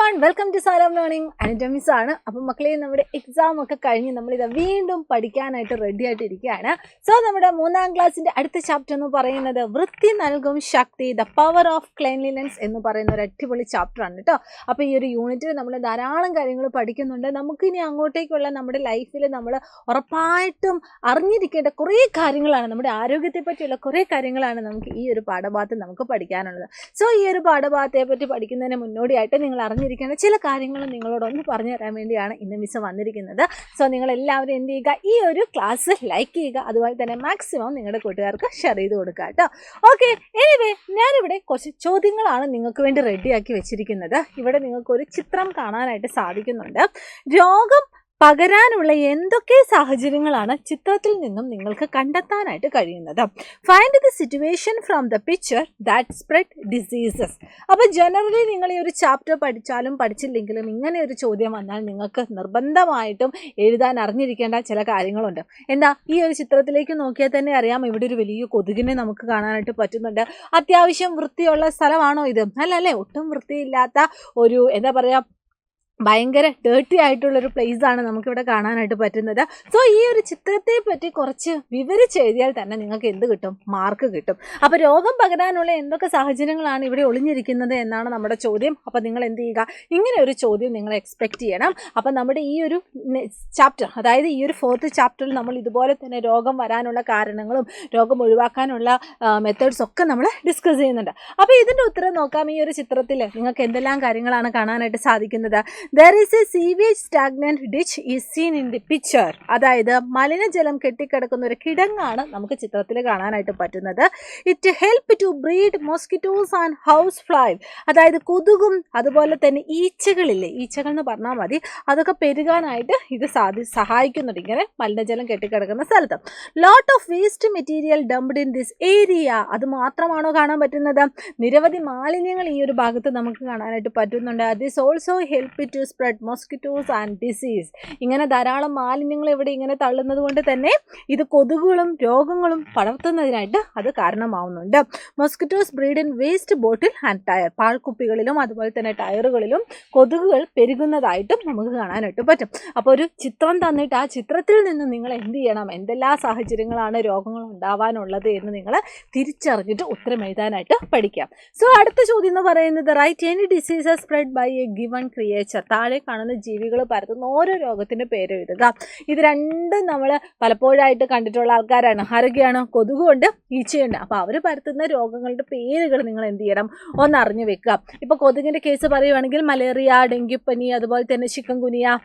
everyone, welcome to Salam Learning. Anatomies ആണ്. അപ്പോൾ മക്കളെ നമ്മുടെ എക്സാം ഒക്കെ കഴിഞ്ഞ് നമ്മൾ ഇത് വീണ്ടും പഠിക്കാനായിട്ട് റെഡി ആയിട്ടിരിക്കുകയാണ്. സോ നമ്മുടെ 3ാം ക്ലാസ്സിന്റെ അടുത്ത ചാപ്റ്റർ എന്ന് പറയുന്നത് വൃത്തി നൽകും ശക്തി ദ പവർ ഓഫ് ക്ലീൻലിനെസ് എന്ന് പറയുന്ന ഒരു അടിപൊളി ചാപ്റ്റർ ആണ് കേട്ടോ. അപ്പോൾ ഈ ഒരു യൂണിറ്റിൽ നമ്മൾ ധാരാളം കാര്യങ്ങൾ പഠിക്കുന്നുണ്ട്. നമുക്ക് ഇനി അങ്ങോട്ടേക്കുള്ള നമ്മുടെ ലൈഫിൽ നമ്മൾ ഉറപ്പായിട്ടും അറിഞ്ഞിരിക്കേണ്ട കുറേ കാര്യങ്ങളാണ്, നമ്മുടെ ആരോഗ്യത്തെ പറ്റിയുള്ള കുറേ കാര്യങ്ങളാണ് നമുക്ക് ഈ ഒരു പാഠഭാഗത്ത് നമുക്ക് പഠിക്കാനുള്ളത്. സോ ഈ ഒരു പാഠഭാഗത്തെ പറ്റി പഠിക്കുന്നതിന് മുന്നോടിയായിട്ട് നിങ്ങൾ അറിഞ്ഞിരിക്കേണ്ട ചില കാര്യങ്ങൾ നിങ്ങളോടൊന്ന് പറഞ്ഞു തരാൻ വേണ്ടിയാണ് ഇന്ന് മിസ് വന്നിരിക്കുന്നത്. സോ നിങ്ങൾ എല്ലാവരും എന്ത് ചെയ്യുക, ഈ ഒരു ക്ലാസ് ലൈക്ക് ചെയ്യുക, അതുപോലെ തന്നെ മാക്സിമം നിങ്ങളുടെ കൂട്ടുകാർക്ക് ഷെയർ ചെയ്ത് കൊടുക്കുക കേട്ടോ. ഓക്കെ, എനിവേ ഞാനിവിടെ കുറച്ച് ചോദ്യങ്ങളാണ് നിങ്ങൾക്ക് വേണ്ടി റെഡിയാക്കി വെച്ചിരിക്കുന്നത്. ഇവിടെ നിങ്ങൾക്കൊരു ചിത്രം കാണാനായിട്ട് സാധിക്കുന്നുണ്ട്. രോഗം പകരാനുള്ള എന്തൊക്കെ സാഹചര്യങ്ങളാണ് ചിത്രത്തിൽ നിന്നും നിങ്ങൾക്ക് കണ്ടെത്താനായിട്ട് കഴിയുന്നത്? Find the situation from the picture that spread diseases. അപ്പോൾ ജനറലി നിങ്ങൾ ഈ ഒരു ചാപ്റ്റർ പഠിച്ചാലും പഠിച്ചില്ലെങ്കിലും ഇങ്ങനെ ഒരു ചോദ്യം വന്നാൽ നിങ്ങൾക്ക് നിർബന്ധമായിട്ടും എഴുതാൻ അറിഞ്ഞിരിക്കേണ്ട ചില കാര്യങ്ങളുണ്ട്. എന്താ, ഈ ഒരു ചിത്രത്തിലേക്ക് നോക്കിയാൽ തന്നെ അറിയാം, ഇവിടെ ഒരു വലിയ കൊതുകിനെ നമുക്ക് കാണാനായിട്ട് പറ്റുന്നുണ്ട്. അത്യാവശ്യം വൃത്തിയുള്ള സ്ഥലമാണോ ഇത്? അല്ലല്ലേ, ഒട്ടും വൃത്തിയില്ലാത്ത ഒരു എന്താ പറയുക, ഭയങ്കര ഡേർട്ടി ആയിട്ടുള്ളൊരു പ്ലേസാണ് നമുക്കിവിടെ കാണാനായിട്ട് പറ്റുന്നത്. സോ ഈ ഒരു ചിത്രത്തെ പറ്റി കുറച്ച് വിവരിച്ചെഴുതിയാൽ തന്നെ നിങ്ങൾക്ക് എന്ത് കിട്ടും? മാർക്ക് കിട്ടും. അപ്പോൾ രോഗം പകരാനുള്ള എന്തൊക്കെ സാഹചര്യങ്ങളാണ് ഇവിടെ ഒളിഞ്ഞിരിക്കുന്നത് എന്നാണ് നമ്മുടെ ചോദ്യം. അപ്പോൾ നിങ്ങൾ എന്ത് ചെയ്യുക, ഇങ്ങനെ ഒരു ചോദ്യം നിങ്ങൾ എക്സ്പെക്റ്റ് ചെയ്യണം. അപ്പോൾ നമ്മുടെ ഈ ഒരു ചാപ്റ്റർ, അതായത് ഈ ഒരു 4th ചാപ്റ്ററിൽ നമ്മൾ ഇതുപോലെ തന്നെ രോഗം വരാനുള്ള കാരണങ്ങളും രോഗം ഒഴിവാക്കാനുള്ള മെത്തേഡ്സ് ഒക്കെ നമ്മൾ ഡിസ്കസ് ചെയ്യുന്നുണ്ട്. അപ്പോൾ ഇതിൻ്റെ ഉത്തരം നോക്കാം. ഈ ഒരു ചിത്രത്തിൽ നിങ്ങൾക്ക് എന്തെല്ലാം കാര്യങ്ങളാണ് കാണാനായിട്ട് സാധിക്കുന്നത്? There is a sewage stagnant ditch is seen in the picture. അതായത് മലിനജലം കെട്ടിക്കിടക്കുന്ന ഒരു കിടങ്ങാണ് നമുക്ക് ചിത്രത്തിൽ കാണാനായിട്ട് പറ്റുന്നത്. It help to breed mosquitoes and house fly. അതായത് കൊതുകും അതുപോലെ തന്നെ ഈച്ചകളില്ലേ, ഈച്ചകൾ എന്ന് പറഞ്ഞാൽ മതി, അതൊക്കെ പെരുകാനായിട്ട് ഇത് സഹായിക്കുന്നുണ്ട് ഇങ്ങനെ മലിനജലം കെട്ടിക്കിടക്കുന്ന സ്ഥലത്ത്. Lot of waste material dumped in this area. അത് മാത്രമാണോ കാണാൻ പറ്റുന്നത്? നിരവധി മാലിന്യങ്ങൾ ഈ ഒരു ഭാഗത്ത് നമുക്ക് കാണാനായിട്ട് പറ്റുന്നുണ്ട്. This also help to spread mosquitoes and disease. ഇങ്ങനെ ധാരാളം മാലിന്യങ്ങൾ ഇവിടെ ഇങ്ങനെ തള്ളുന്നത് കൊണ്ട് തന്നെ ഇത് കൊതുകുകളും രോഗങ്ങളും പടർത്തുന്നതിനായിട്ട് അത് കാരണമാവുന്നുണ്ട്. Mosquitoes breed in waste bottle and tyre. പാഴ്ക്കുപ്പികളിലും അതുപോലെ തന്നെ ടയറുകളിലും കൊതുകുകൾ പെരുകുന്നതായിട്ടും നമുക്ക് കാണാനായിട്ട് പറ്റും. അപ്പോൾ ഒരു ചിത്രം തന്നിട്ട് ആ ചിത്രത്തിൽ നിന്ന് നിങ്ങൾ എന്ത് ചെയ്യണം, എന്തെല്ലാം സാഹചര്യങ്ങളാണ് രോഗങ്ങൾ ഉണ്ടാവാനുള്ളത് എന്ന് നിങ്ങൾ തിരിച്ചറിഞ്ഞിട്ട് ഉത്തരം എഴുതാനായിട്ട് പഠിക്കാം. സോ അടുത്ത ചോദ്യം എന്ന് പറയുന്നത് write any diseases spread by a given creature. താഴെ കാണുന്ന ജീവികൾ പരത്തുന്ന ഓരോ രോഗത്തിൻ്റെ പേര് എഴുതുക. ഇത് രണ്ടും നമ്മൾ പലപ്പോഴായിട്ട് കണ്ടിട്ടുള്ള ആൾക്കാരാണ്. ആരൊക്കെയാണ്? കൊതുകുണ്ട്, ഈച്ചയുണ്ട്. അപ്പോൾ അവർ പരത്തുന്ന രോഗങ്ങളുടെ പേരുകൾ നിങ്ങൾ എന്ത് ചെയ്യണം, ഒന്ന് അറിഞ്ഞു വെക്കുക. ഇപ്പോൾ കൊതുകിൻ്റെ കേസ് പറയുവാണെങ്കിൽ മലേറിയ, ഡെങ്കിപ്പനി, അതുപോലെ തന്നെ ചിക്കൻ ഗുനിയ,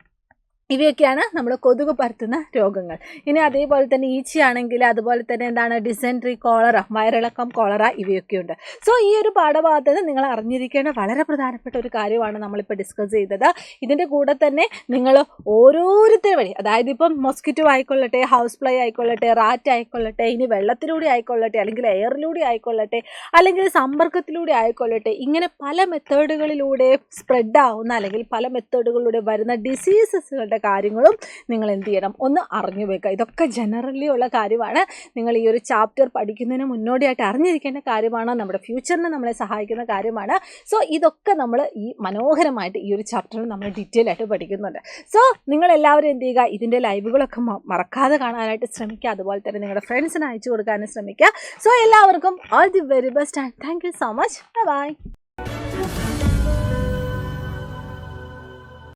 ഇവയൊക്കെയാണ് നമ്മൾ കൊതുക് പരത്തുന്ന രോഗങ്ങൾ. ഇനി അതേപോലെ തന്നെ ഈച്ചയാണെങ്കിൽ അതുപോലെ തന്നെ എന്താണ്, ഡിസെൻട്രി, കോളറ, വയറിളക്കം, കോളറ, ഇവയൊക്കെയുണ്ട്. സോ ഈ ഒരു പാഠഭാഗത്ത് നിങ്ങൾ അറിഞ്ഞിരിക്കേണ്ട വളരെ പ്രധാനപ്പെട്ട ഒരു കാര്യമാണ് നമ്മളിപ്പോൾ ഡിസ്കസ് ചെയ്തത്. ഇതിൻ്റെ കൂടെ തന്നെ നിങ്ങൾ ഓരോരുത്തർ വഴി, അതായത് ഇപ്പം മൊസ്കിറ്റോ ആയിക്കൊള്ളട്ടെ, ഹൗസ് ഫ്ലൈ ആയിക്കൊള്ളട്ടെ, റാറ്റ് ആയിക്കൊള്ളട്ടെ, ഇനി വെള്ളത്തിലൂടെ ആയിക്കൊള്ളട്ടെ, അല്ലെങ്കിൽ എയറിലൂടെ ആയിക്കൊള്ളട്ടെ, അല്ലെങ്കിൽ സമ്പർക്കത്തിലൂടെ ആയിക്കൊള്ളട്ടെ, ഇങ്ങനെ പല മെത്തേഡുകളിലൂടെ സ്പ്രെഡ് ആവുന്ന അല്ലെങ്കിൽ പല മെത്തേഡുകളിലൂടെ വരുന്ന ഡിസീസസുകളുടെ കാര്യങ്ങളും നിങ്ങൾ എന്ത് ചെയ്യണം, ഒന്ന് അറിഞ്ഞു വെക്കുക. ഇതൊക്കെ ജനറലി ഉള്ള കാര്യമാണ്. നിങ്ങൾ ഈ ഒരു ചാപ്റ്റർ പഠിക്കുന്നതിന് മുന്നോടിയായിട്ട് അറിഞ്ഞിരിക്കേണ്ട കാര്യമാണ്. നമ്മുടെ ഫ്യൂച്ചറിന് നമ്മളെ സഹായിക്കുന്ന കാര്യമാണ്. സോ ഇതൊക്കെ നമ്മൾ ഈ മനോഹരമായിട്ട് ഈ ഒരു ചാപ്റ്ററിൽ നമ്മൾ ഡീറ്റെയിൽ ആയിട്ട് പഠിക്കുന്നുണ്ട്. സോ നിങ്ങളെല്ലാവരും എന്ത് ചെയ്യുക, ഇതിൻ്റെ ലൈവുകളൊക്കെ മറക്കാതെ കാണാനായിട്ട് ശ്രമിക്കുക. അതുപോലെ തന്നെ നിങ്ങളുടെ ഫ്രണ്ട്സിന് അയച്ചു കൊടുക്കാനും ശ്രമിക്കുക. സോ എല്ലാവർക്കും all the very best and thank you so much. By.